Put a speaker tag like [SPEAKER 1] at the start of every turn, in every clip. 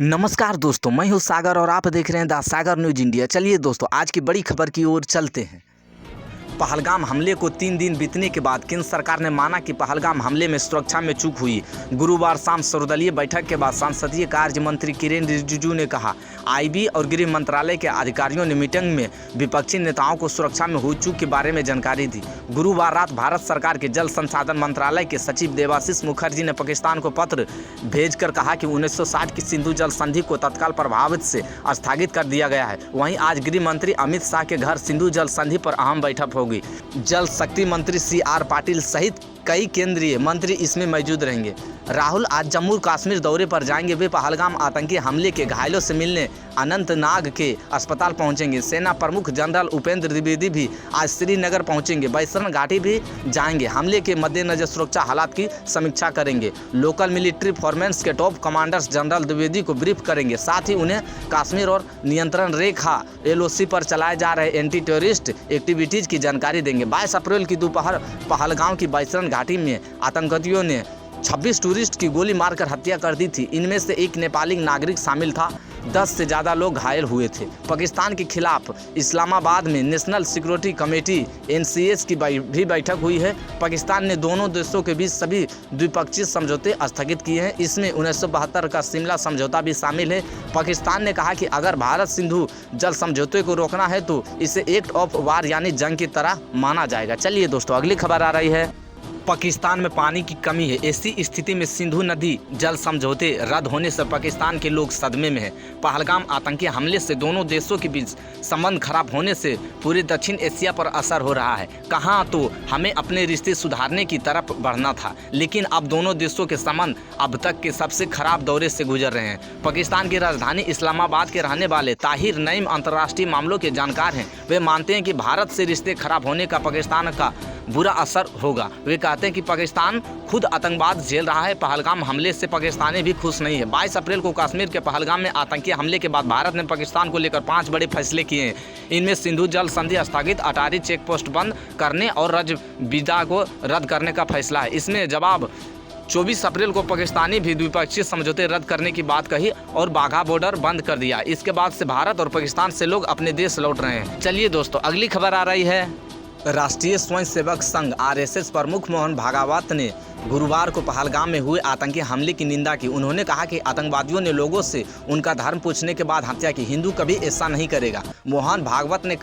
[SPEAKER 1] नमस्कार दोस्तों, मैं हूं सागर और आप देख रहे हैं द सागर न्यूज इंडिया। चलिए दोस्तों, आज की बड़ी खबर की ओर चलते हैं। पहलगाम हमले को 3 दिन बीतने के बाद केंद्र सरकार ने माना कि पहलगाम हमले में सुरक्षा में चूक हुई। गुरुवार शाम सर्वदलीय बैठक के बाद संसदीय कार्य मंत्री किरेन रिजिजू ने कहा, आईबी और गृह मंत्रालय के अधिकारियों ने मीटिंग में विपक्षी नेताओं को सुरक्षा में हुई चूक के बारे में जानकारी दी। गुरुवार रात भारत सरकार के जल संसाधन मंत्रालय के सचिव देवाशीष मुखर्जी ने पाकिस्तान को पत्र भेजकर कहा कि 1960 की सिंधु जल संधि को तत्काल प्रभावित से स्थगित कर दिया गया है। वहीं आज गृह मंत्री अमित शाह के घर सिंधु जल संधि पर अहम बैठक होगी। जल शक्ति मंत्री CR पाटिल सहित कई केंद्रीय मंत्री इसमें मौजूद रहेंगे। राहुल आज जम्मू कश्मीर दौरे पर जाएंगे। वे पहलगाम आतंकी हमले के घायलों से मिलने अनंतनाग के अस्पताल पहुंचेंगे। सेना प्रमुख जनरल उपेंद्र द्विवेदी भी आज श्रीनगर पहुंचेंगे। बैसरन घाटी भी जाएंगे। हमले के मद्देनजर सुरक्षा हालात की समीक्षा करेंगे। लोकल मिलिट्री फॉर्मेंस के टॉप कमांडर्स जनरल द्विवेदी को ब्रीफ करेंगे। साथ ही उन्हें कश्मीर और नियंत्रण रेखा LOC पर चलाए जा रहे एंटी टेररिस्ट एक्टिविटीज की जानकारी देंगे। 22 अप्रैल की दोपहर पहलगाम की बैसरन घाटी में आतंकवादियों ने 26 टूरिस्ट की गोली मारकर हत्या कर दी थी। इनमें से एक नेपाली नागरिक शामिल था। 10 से ज़्यादा लोग घायल हुए थे। पाकिस्तान के खिलाफ इस्लामाबाद में नेशनल सिक्योरिटी कमेटी NCS की भी बैठक हुई है। पाकिस्तान ने दोनों देशों के बीच सभी द्विपक्षीय समझौते स्थगित किए हैं। इसमें 1972 का शिमला समझौता भी शामिल है। पाकिस्तान ने कहा कि अगर भारत सिंधु जल समझौते को रोकना है तो इसे एक्ट ऑफ वार यानी जंग की तरह माना जाएगा। चलिए दोस्तों, अगली खबर आ रही है। पाकिस्तान में पानी की कमी है। ऐसी स्थिति में सिंधु नदी जल समझौते रद्द होने से पाकिस्तान के लोग सदमे में हैं। पहलगाम आतंकी हमले से दोनों देशों के बीच संबंध खराब होने से पूरे दक्षिण एशिया पर असर हो रहा है। कहाँ तो हमें अपने रिश्ते सुधारने की तरफ बढ़ना था, लेकिन अब दोनों देशों के संबंध अब तक के सबसे खराब दौरे से गुजर रहे हैं। पाकिस्तान की राजधानी इस्लामाबाद के रहने वाले ताहिर नईम अंतर्राष्ट्रीय मामलों के जानकार हैं। वे मानते हैं कि भारत से रिश्ते खराब होने का पाकिस्तान का बुरा असर होगा। वे कहते हैं कि पाकिस्तान खुद आतंकवाद झेल रहा है। पहलगाम हमले से पाकिस्तानी भी खुश नहीं है। 22 अप्रैल को कश्मीर के पहलगाम में आतंकी हमले के बाद भारत ने पाकिस्तान को लेकर 5 बड़े फैसले किए हैं। इनमें सिंधु जल संधि स्थगित, अटारी चेक पोस्ट बंद करने और वीजा को रद्द करने का फैसला है। इसमें जवाब 24 अप्रैल को पाकिस्तानी भी द्विपक्षीय समझौते रद्द करने की बात कही और बाघा बॉर्डर बंद कर दिया। इसके बाद से भारत और पाकिस्तान से लोग अपने देश लौट रहे हैं। चलिए दोस्तों, अगली खबर आ रही है। राष्ट्रीय स्वयंसेवक संघ RSS प्रमुख मोहन भागवत ने गुरुवार को पहलगाम में हुए आतंकी हमले की निंदा की। उन्होंने कहा कि आतंकवादियों ने लोगों से उनका धर्म पूछने के बाद हत्या की। हिंदू कभी ऐसा नहीं करेगा। मोहन भागवत ने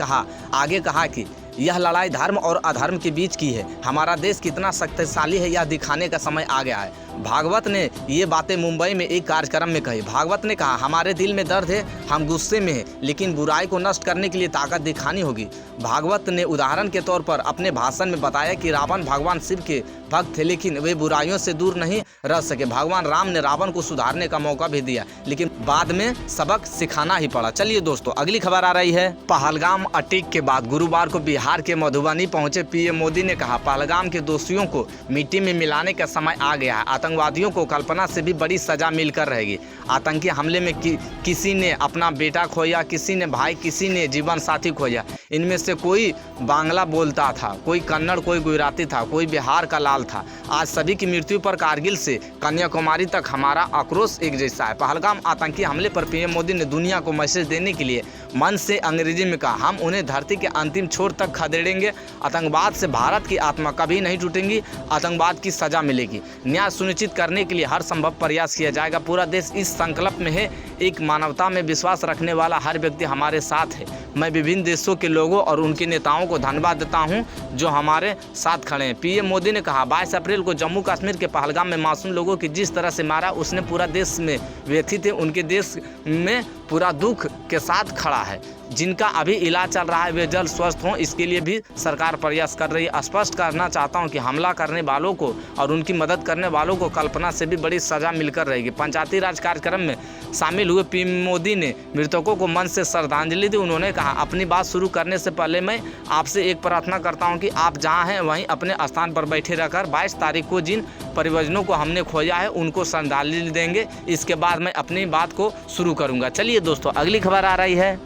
[SPEAKER 1] आगे कहा कि यह लड़ाई धर्म और अधर्म के बीच की है। हमारा देश कितना शक्तिशाली है यह दिखाने का समय आ गया है। भागवत ने ये बातें मुंबई में एक कार्यक्रम में कही। भागवत ने कहा, हमारे दिल में दर्द है, हम गुस्से में हैं, लेकिन बुराई को नष्ट करने के लिए ताकत दिखानी होगी। भागवत ने उदाहरण के तौर पर अपने भाषण में बताया कि रावण भगवान शिव के भक्त थे, लेकिन वे बुराइयों से दूर नहीं रह सके। भगवान राम ने रावण को सुधारने का मौका भी दिया, लेकिन बाद में सबक सिखाना ही पड़ा। चलिए दोस्तों, अगली खबर आ रही है। पहलगाम अटैक के बाद गुरुवार को बिहार के मधुबनी पहुंचे PM मोदी ने कहा, पहलगाम के दोषियों को मिट्टी में मिलाने का समय आ गया है। आतंकवादियों को कल्पना से भी बड़ी सजा मिलकर रहेगी। आतंकी हमले में किसी ने अपना बेटा खोया, किसी ने भाई, किसी ने जीवन साथी खोया। इनमें से कोई बांग्ला बोलता था, कोई कन्नड़, कोई गुजराती था, कोई बिहार का लाल था। आज सभी की मृत्यु पर कारगिल से कन्याकुमारी तक हमारा आक्रोश एक जैसा है। पहलगाम आतंकी हमले पर PM मोदी ने दुनिया को मैसेज देने के लिए मन से अंग्रेजी में कहा, हम उन्हें धरती के अंतिम छोर तक खदेड़ेंगे। आतंकवाद से भारत की आत्मा कभी नहीं टूटेगी। आतंकवाद की सजा मिलेगी। न्याय सुनिश्चित करने के लिए हर संभव प्रयास किया जाएगा। पूरा देश इस संकल्प में है। एक मानवता में विश्वास रखने वाला हर व्यक्ति हमारे साथ है। मैं विभिन्न देशों के लोगों और उनके नेताओं को धन्यवाद देता हूं जो हमारे साथ खड़े हैं। PM मोदी ने कहा, 22 अप्रैल को जम्मू कश्मीर के पहलगाम में मासूम लोगों की जिस तरह से मारा, उसने पूरा देश में व्यथित है। उनके देश में पूरा दुख के साथ खड़ा है। जिनका अभी इलाज चल रहा है वे जल्द स्वस्थ हों, इसके लिए भी सरकार प्रयास कर रही है। स्पष्ट करना चाहता हूं कि हमला करने वालों को और उनकी मदद करने वालों को कल्पना से भी बड़ी सजा मिलकर रहेगी। पंचायती राज कार्यक्रम में शामिल हुए PM मोदी ने मृतकों को मन से श्रद्धांजलि दी। उन्होंने कहा, अपनी बात शुरू करने से पहले मैं आपसे एक प्रार्थना करता हूँ कि आप जहाँ हैं वहीं अपने स्थान पर बैठे रहकर 22 तारीख को जिन परिवारों को हमने खोया है उनको श्रद्धांजलि देंगे। इसके बाद मैं अपनी बात को शुरू करूँगा। चलिए दोस्तों, अगली खबर आ रही है।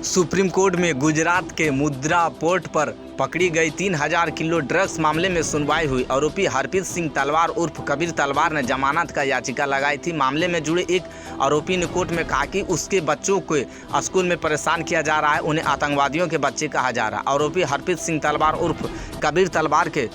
[SPEAKER 1] सुप्रीम कोर्ट में गुजरात के मुद्रा पोर्ट पर पकड़ी गई 3000 किलो ड्रग्स मामले में सुनवाई हुई। आरोपी हरप्रीत सिंह तलवार उर्फ कबीर तलवार ने जमानत का याचिका लगाई थी। मामले में जुड़े एक आरोपी ने कोर्ट में कहा कि उसके बच्चों को स्कूल में परेशान किया जा रहा है, उन्हें आतंकवादियों के बच्चे कहा जा रहा है। आरोपी हरप्रीत सिंह तलवार उर्फ कबीर तलवार के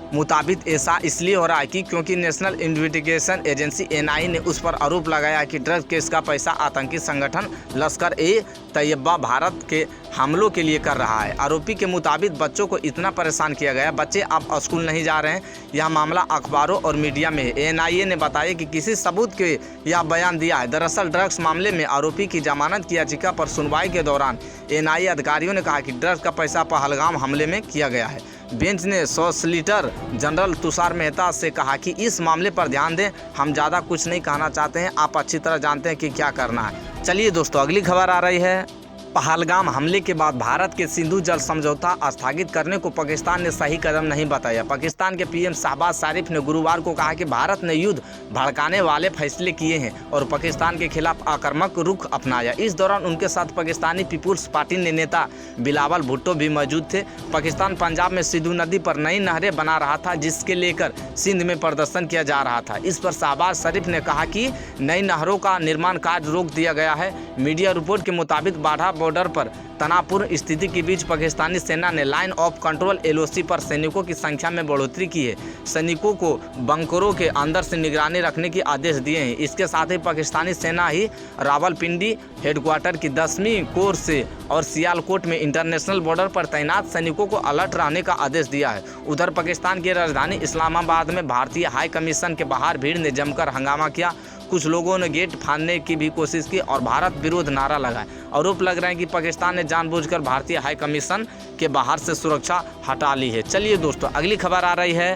[SPEAKER 1] मुताबिक ऐसा इसलिए हो रहा है कि क्योंकि नेशनल इन्वेस्टिगेशन एजेंसी NIA ने उस पर आरोप लगाया कि ड्रग्स केस का पैसा आतंकी संगठन लश्कर-ए-तैयबा भारत के हमलों के लिए कर रहा है। आरोपी के मुताबिक बच्चों को इतना परेशान किया गया, बच्चे अब स्कूल नहीं जा रहे हैं। यह मामला अखबारों और मीडिया में है। NIA ने बताया कि किसी सबूत के यह बयान दिया है। दरअसल ड्रग्स मामले में आरोपी की जमानत की याचिका पर सुनवाई के दौरान NIA अधिकारियों ने कहा कि ड्रग्स का पैसा पहलगाम हमले में किया गया है। बेंच ने सॉलिसिटर जनरल तुषार मेहता से कहा कि इस मामले पर ध्यान दें, हम ज़्यादा कुछ नहीं कहना चाहते हैं, आप अच्छी तरह जानते हैं कि क्या करना है। चलिए दोस्तों, अगली खबर आ रही है। पहलगाम हमले के बाद भारत के सिंधु जल समझौता स्थगित करने को पाकिस्तान ने सही कदम नहीं बताया। पाकिस्तान के PM शहबाज शरीफ ने गुरुवार को कहा कि भारत ने युद्ध भड़काने वाले फैसले किए हैं और पाकिस्तान के खिलाफ आक्रामक रुख अपनाया। इस दौरान उनके साथ पाकिस्तानी पीपुल्स पार्टी के नेता बिलावल भुट्टो भी मौजूद थे। पाकिस्तान पंजाब में सिंधु नदी पर नई नहरें बना रहा था, जिसके लेकर सिंध में प्रदर्शन किया जा रहा था। इस पर शहबाज शरीफ ने कहा कि नई नहरों का निर्माण कार्य रोक दिया गया है। मीडिया रिपोर्ट के मुताबिक बाढ़ा बॉर्डर पर तनावपूर्ण स्थिति के बीच पाकिस्तानी सेना ने लाइन ऑफ कंट्रोल LOC पर सैनिकों की संख्या में बढ़ोतरी की है। सैनिकों को बंकरों के अंदर से निगरानी रखने के आदेश दिए हैं। इसके साथ ही पाकिस्तानी सेना ही रावलपिंडी हेडक्वार्टर की 10वीं कोर से और सियालकोट में इंटरनेशनल बॉर्डर पर तैनात सैनिकों को अलर्ट रहने का आदेश दिया है। उधर पाकिस्तान की राजधानी इस्लामाबाद में भारतीय हाई कमीशन के बाहर भीड़ ने जमकर हंगामा किया। कुछ लोगों ने गेट फाड़ने की भी कोशिश की और भारत विरोध नारा लगाए। आरोप लग रहा है कि पाकिस्तान ने जानबूझकर भारतीय हाई कमीशन के बाहर से सुरक्षा हटा ली है। चलिए दोस्तों, अगली खबर आ रही है।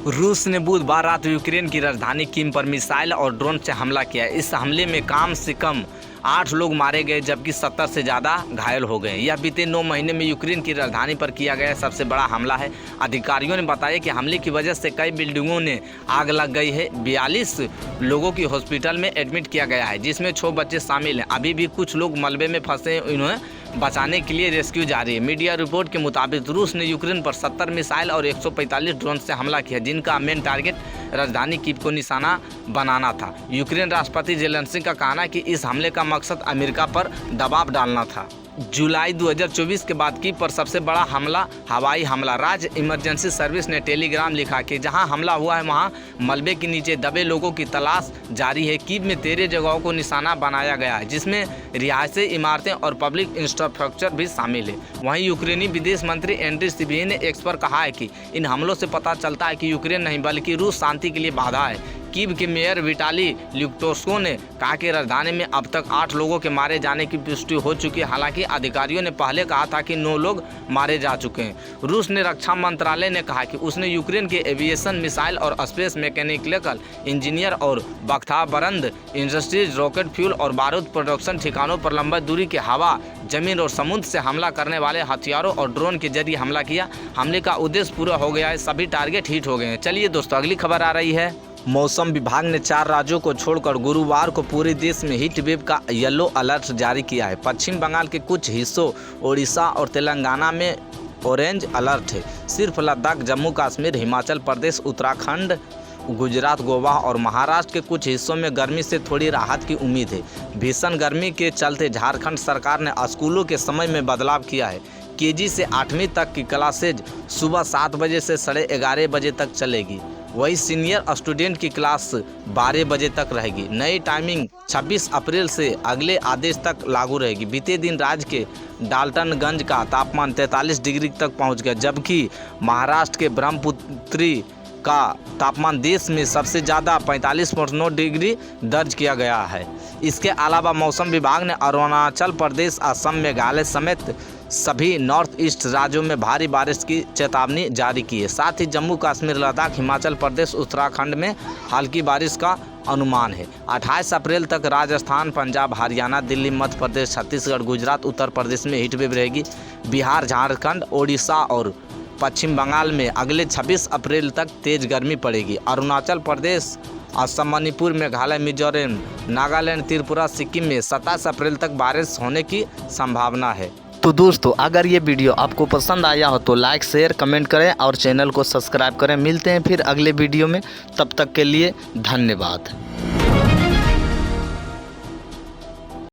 [SPEAKER 1] रूस ने बुधवार रात यूक्रेन की राजधानी कीव पर मिसाइल और ड्रोन से हमला किया। इस हमले में कम से कम 8 लोग मारे गए, जबकि 70 से ज़्यादा घायल हो गए। यह बीते 9 महीने में यूक्रेन की राजधानी पर किया गया सबसे बड़ा हमला है। अधिकारियों ने बताया कि हमले की वजह से कई बिल्डिंगों ने आग लग गई है। 42 लोगों की हॉस्पिटल में एडमिट किया गया है, जिसमें 6 बच्चे शामिल हैं। अभी भी कुछ लोग मलबे में फंसे हैं, इन्हें बचाने के लिए रेस्क्यू जारी है। मीडिया रिपोर्ट के मुताबिक रूस ने यूक्रेन पर 70 मिसाइल और 145 ड्रोन से हमला किया, जिनका मेन टारगेट राजधानी कीव को निशाना बनाना था। यूक्रेन राष्ट्रपति जेलेंस्की का कहना है कि इस हमले का मकसद अमेरिका पर दबाव डालना था। जुलाई 2024 के बाद कीव पर सबसे बड़ा हमला हवाई हमला। राज्य इमरजेंसी सर्विस ने टेलीग्राम लिखा कि जहां हमला हुआ है वहां मलबे के नीचे दबे लोगों की तलाश जारी है। कीव में 13 जगहों को निशाना बनाया गया है, जिसमें रिहायशी इमारतें और पब्लिक इंफ्रास्ट्रक्चर भी शामिल है। वहीं यूक्रेनी विदेश मंत्री एंड्री सिबिहा ने एक्स पर कहा है कि इन हमलों से पता चलता है कि यूक्रेन नहीं बल्कि रूस शांति के लिए बाधा है। कीव के मेयर विटाली ल्युटोस्को ने कहा कि राजधानी में अब तक 8 लोगों के मारे जाने की पुष्टि हो चुकी है। हालांकि अधिकारियों ने पहले कहा था कि 9 लोग मारे जा चुके हैं। रूस ने रक्षा मंत्रालय ने कहा कि उसने यूक्रेन के एविएशन, मिसाइल और स्पेस मैकेनिकल इंजीनियर और बख्ताबरंद इंडस्ट्रीज रॉकेट फ्यूल और बारूद प्रोडक्शन ठिकानों पर लंबी दूरी के हवा, जमीन और समुद्र से हमला करने वाले हथियारों और ड्रोन के जरिए हमला किया। हमले का उद्देश्य पूरा हो गया है, सभी टारगेट हिट हो गए हैं। चलिए दोस्तों, अगली खबर आ रही है। मौसम विभाग ने 4 राज्यों को छोड़कर गुरुवार को पूरे देश में हीट वेव का येलो अलर्ट जारी किया है। पश्चिम बंगाल के कुछ हिस्सों, ओडिशा और तेलंगाना में ऑरेंज अलर्ट है। सिर्फ लद्दाख, जम्मू कश्मीर, हिमाचल प्रदेश, उत्तराखंड, गुजरात, गोवा और महाराष्ट्र के कुछ हिस्सों में गर्मी से थोड़ी राहत की उम्मीद है। भीषण गर्मी के चलते झारखंड सरकार ने स्कूलों के समय में बदलाव किया है। KG से 8वीं तक की क्लासेज सुबह 7 बजे से 11:30 बजे तक चलेगी। वही सीनियर स्टूडेंट की क्लास 12 बजे तक रहेगी। नई टाइमिंग 26 अप्रैल से अगले आदेश तक लागू रहेगी। बीते दिन राज्य के डाल्टनगंज का तापमान 43 डिग्री तक पहुंच गया, जबकि महाराष्ट्र के ब्रह्मपुत्री का तापमान देश में सबसे ज़्यादा 45.9 डिग्री दर्ज किया गया है। इसके अलावा मौसम विभाग ने अरुणाचल प्रदेश, असम, मेघालय समेत सभी नॉर्थ ईस्ट राज्यों में भारी बारिश की चेतावनी जारी की है। साथ ही जम्मू कश्मीर, लद्दाख, हिमाचल प्रदेश, उत्तराखंड में हल्की बारिश का अनुमान है। 28 अप्रैल तक राजस्थान, पंजाब, हरियाणा, दिल्ली, मध्य प्रदेश, छत्तीसगढ़, गुजरात, उत्तर प्रदेश में हीट वेव रहेगी। बिहार, झारखंड, ओडिशा और पश्चिम बंगाल में अगले 26 अप्रैल तक तेज गर्मी पड़ेगी। अरुणाचल प्रदेश असम, मणिपुर, मेघालय, मिजोरम, नागालैंड, त्रिपुरा, सिक्किम में 27 अप्रैल तक बारिश होने की संभावना है। तो दोस्तों, अगर ये वीडियो आपको पसंद आया हो तो लाइक, शेयर, कमेंट करें और चैनल को सब्सक्राइब करें। मिलते हैं फिर अगले वीडियो में, तब तक के लिए धन्यवाद।